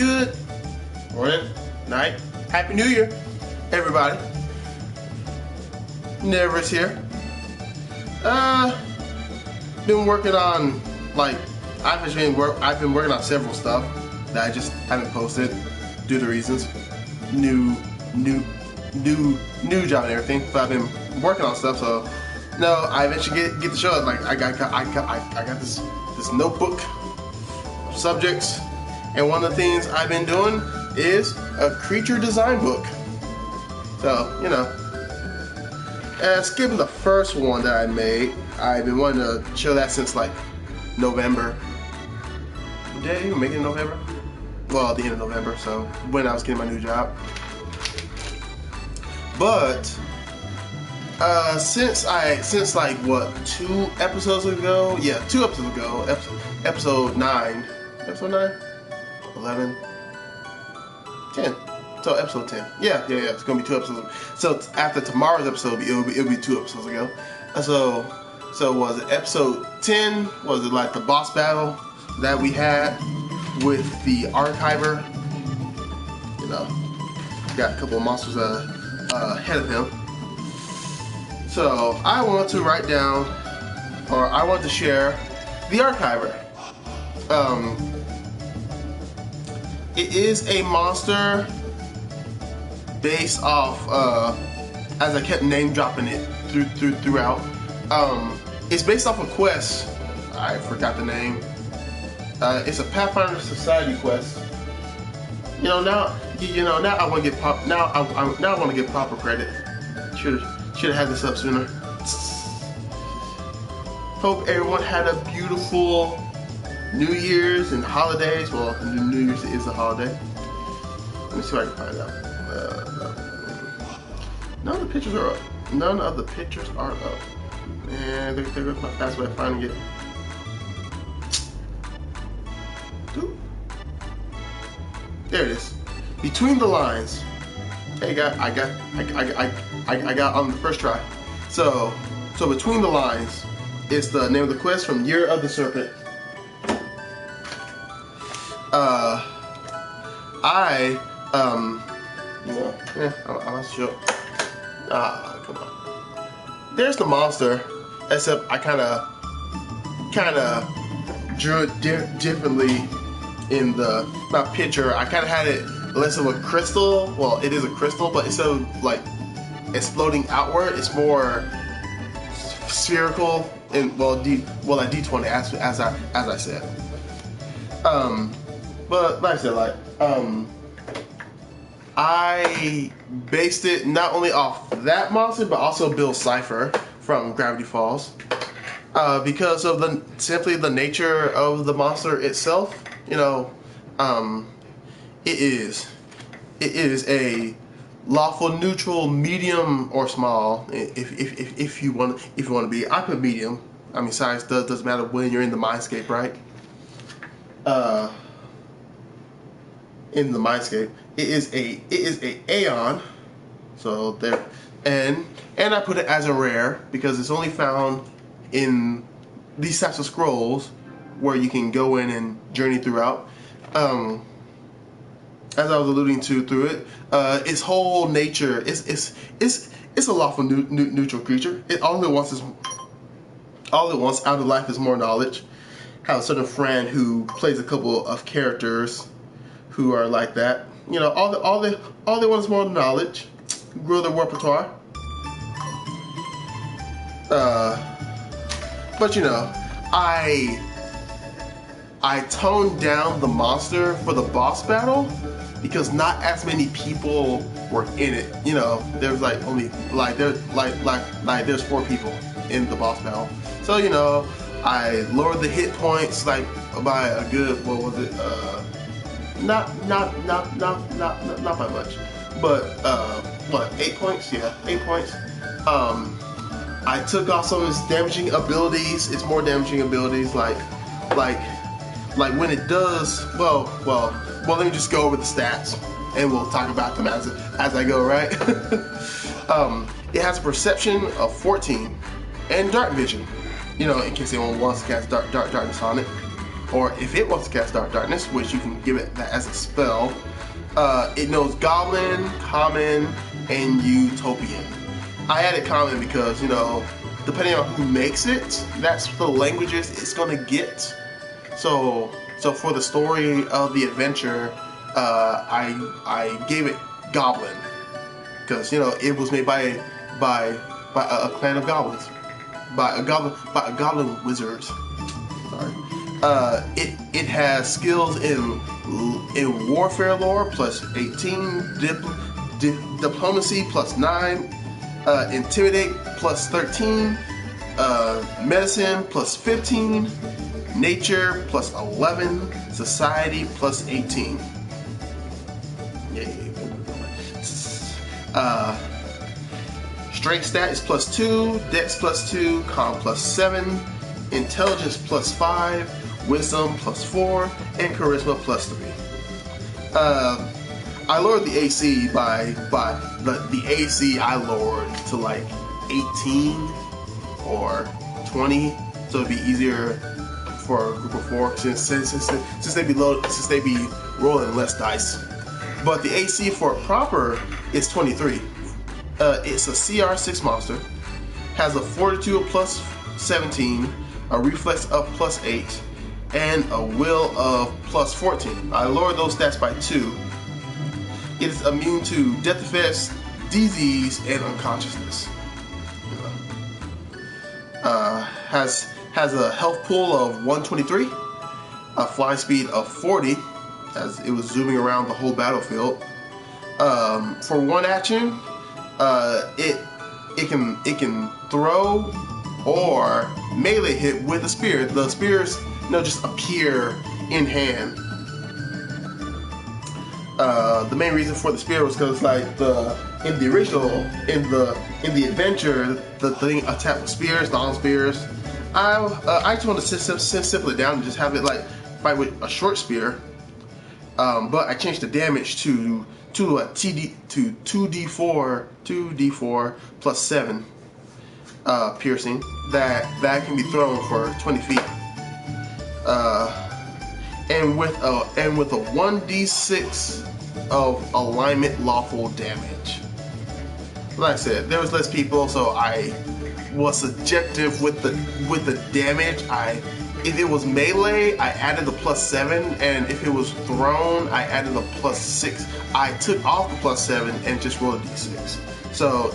Good morning, night, Happy New Year, everybody. Never's here. Been working on I've been working on several stuff that I just haven't posted due to reasons. New job and everything. But I've been working on stuff, so no, I eventually get the show. Like I got this notebook of subjects, and one of the things I've been doing is a creature design book. So, you know, skipping the first one that I made, I've been wanting to show that since like November. Did I even make it in November? Well, the end of November, so when I was getting my new job. But since like what, 2 episodes ago? Yeah, 2 episodes ago, episode 9, 11, 10. So episode 10. Yeah. It's gonna be 2 episodes. So after tomorrow's episode, it'll be 2 episodes ago. So was it episode 10? Was it like the boss battle that we had with the archiver? You know, got a couple of monsters ahead of him. So I want to write down, or I want to share the archiver. It is a monster based off, as I kept name dropping it throughout. It's based off a quest. I forgot the name. It's a Pathfinder Society quest. Now I want to get I want to get proper credit. Should have had this up sooner. Hope everyone had a beautiful New Year's and holidays. Well, New Year's is a holiday. Let me see if I can find out. None of the pictures are up. None of the pictures are up. And there goes my fast way of finding it. There it is. Between the lines. Hey, I got on the first try. So Between the Lines is the name of the quest from Year of the Serpent. I'm not sure. Come on. There's the monster, except I kind of drew it differently in the picture. I kind of had it less of a crystal. Well, it is a crystal, but instead of like exploding outward, it's more spherical and like D20 as I said. But like I said, I based it not only off that monster, but also Bill Cipher from Gravity Falls, because of simply the nature of the monster itself. It is a lawful neutral, medium or small. If you want to be, I put medium. I mean, size doesn't matter when you're in the mindscape, right? In the mindscape, it is a Aeon. So there, and I put it as a rare because it's only found in these types of scrolls where you can go in and journey throughout. As I was alluding to through it, its whole nature it's a lawful neutral creature. All it wants out of life is more knowledge. Have a certain friend who plays a couple of characters who are like that. All they want is more knowledge, grow their repertoire. But I toned down the monster for the boss battle because not as many people were in it. There's there's 4 people in the boss battle. So I lowered the hit points by a good, what was it? Not by much, but 8 points? Yeah, 8 points. I took off some of his damaging abilities. It's more damaging abilities, like when it does. Well, let me just go over the stats, and we'll talk about them as I go. Right? It has a perception of 14 and dark vision. In case anyone wants to cast darkness on it. or if it wants to cast Dark Darkness, which you can give it that as a spell, it knows Goblin, Common, and Utopian. I added Common because, you know, depending on who makes it, that's the languages it's gonna get. So for the story of the adventure, I gave it Goblin because, you know, it was made by a clan of goblins, by a goblin wizard. Sorry. It has skills in warfare lore plus 18, diplomacy plus 9, intimidate plus 13, medicine plus 15, nature plus 11, society plus 18. Yay. Strength stat is plus 2, dex plus 2, con plus 7, intelligence plus 5, wisdom plus 4, and charisma plus 3. I lowered the AC by the AC I lowered to like 18 or 20, so it'd be easier for a group of 4 since they be rolling less dice. But the AC for it proper is 23. It's a CR6 monster, has a fortitude of plus 17, a reflex of plus 8, and a will of plus 14. I lowered those stats by 2. It is immune to death effects, disease, and unconsciousness. Has a health pool of 123, a fly speed of 40, as it was zooming around the whole battlefield. For one action, it can throw or melee hit with a spear. The spears, you know, just appear in hand. The main reason for the spear was because, like, in the adventure, the thing attacked with spears, long spears. I just want to simple it down and just have it like fight with a short spear. But I changed the damage to a to 2d4 plus 7 piercing that can be thrown for 20 feet. And with a 1d6 of alignment lawful damage. Like I said, there was less people, so I was subjective with the damage. If it was melee, I added the plus 7, and if it was thrown, I added the plus 6. I took off the plus 7 and just rolled a d6. So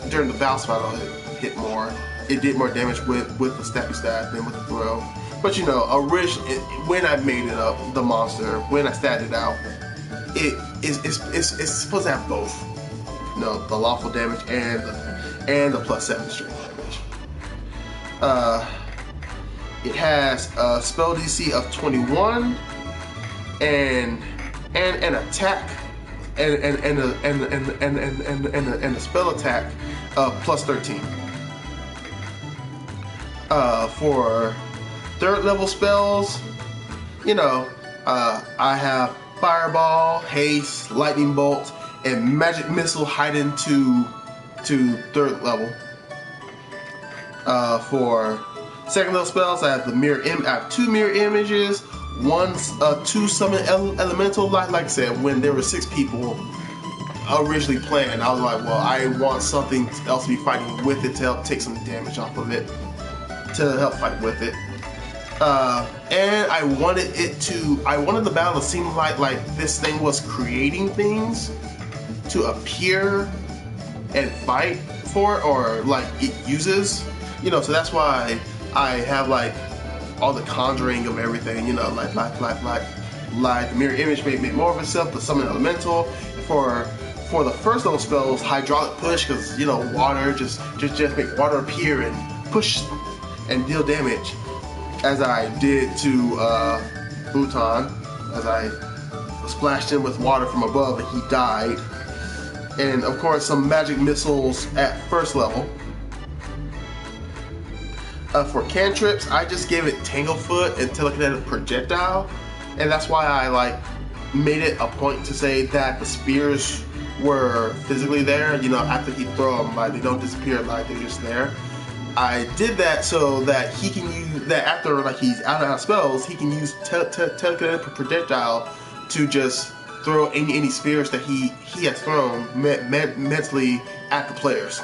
during the bounce battle, it hit more. It did more damage with the stabby stab than with the throw. But you know, when I made it up, the monster, when I statted it out, it's supposed to have both. You know, the lawful damage and the plus 7 strength damage. It has a spell DC of 21 and an attack and a spell attack of plus 13. For third level spells, you know, I have Fireball, Haste, Lightning Bolt, and Magic Missile heightened to third level. For second level spells, I have I have 2 mirror images, 2 summon elemental. Like I said, when there were 6 people originally planned, I was like, well, I want something else to be fighting with it to help take some damage off of it, to help fight with it. And I wanted the battle to seem like this thing was creating things to appear and fight for, or like it uses, you know. So that's why I have like all the conjuring of everything, you know, like the mirror image make more of itself, the summon elemental. For the first level spells, hydraulic push, because, you know, water just make water appear and push and deal damage, as I did to Bhutan, as I splashed him with water from above and he died. And of course, some magic missiles at first level. For cantrips, I just gave it Tanglefoot and Telekinetic Projectile, and that's why I like made it a point to say that the spears were physically there. You know, after he throw them, like they don't disappear, like they're just there. I did that so that he can use that after like he's out of spells, he can use telekinetic projectile to just throw any spheres that he has thrown mentally at the players.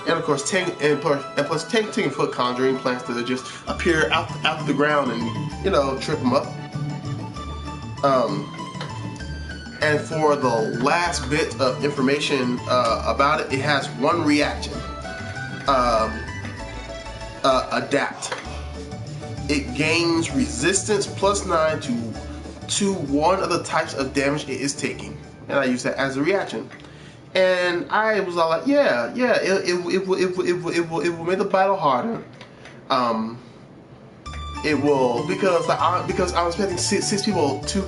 And of course, plus 10-foot conjuring plans to just appear out of the ground and, you know, trip them up. And for the last bit of information about it, it has one reaction. Adapt. It gains resistance +9 to one of the types of damage it is taking, and I use that as a reaction. And I was all like, yeah, it will make the battle harder. It will because I was expecting six people to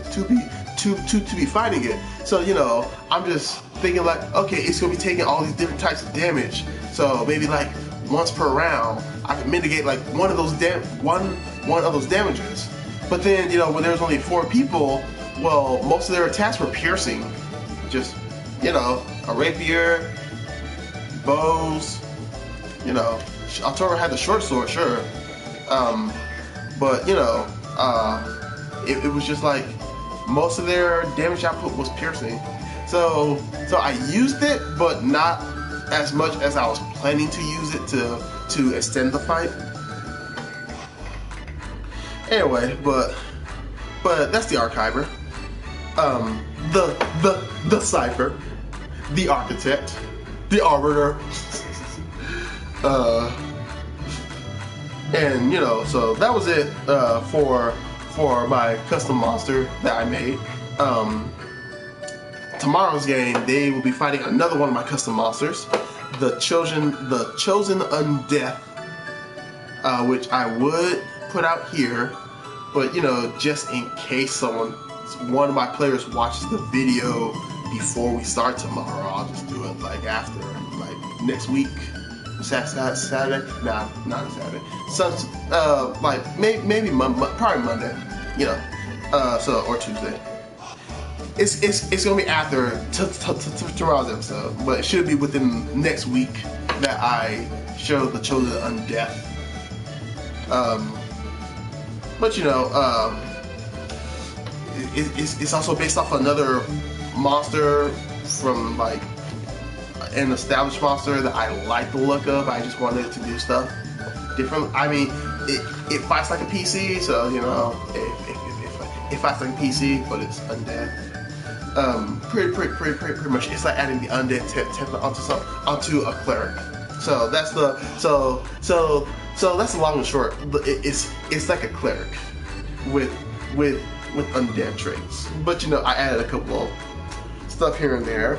be fighting it. So, you know, I'm just thinking like, okay, it's gonna be taking all these different types of damage. So maybe like once per round, I can mitigate like one of those damages. But then, you know, when there's only 4 people, well, most of their attacks were piercing. Just, you know, a rapier, bows, you know. Altoro had the short sword, sure. But, you know, it was just like most of their damage output was piercing. So I used it, but not as much as I was planning to use it to extend the fight. Anyway, but that's the Archiver. The Cipher, the Architect, the Arbiter. And, you know, so that was it for my custom monster that I made. Tomorrow's game, they will be fighting another one of my custom monsters, the Chosen Undeath, which I would put out here, but, you know, just in case one of my players watches the video before we start tomorrow, I'll just do it like after, like next week. Saturday? Nah, not Saturday. So, like maybe probably Monday, you know, so or Tuesday. It's gonna be after tomorrow's episode, but it should be within next week that I show the Chosen Undeath. But you know, it's also based off another monster from like an established monster that I like the look of. I just wanted it to do stuff different. I mean, it fights like a PC, so you know, it fights like a PC, but it's undead. Pretty much, it's like adding the undead template onto a cleric. So that's that's the long and short. It's like a cleric with undead traits. But you know, I added a couple of stuff here and there.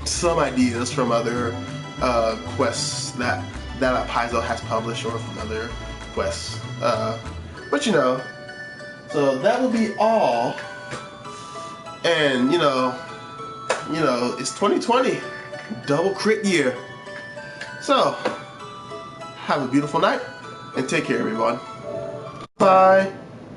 Some ideas from other quests that Paizo has published, or from other quests. But you know, so that will be all. And you know, it's 2020, double crit year. So have a beautiful night and take care, everyone. Bye.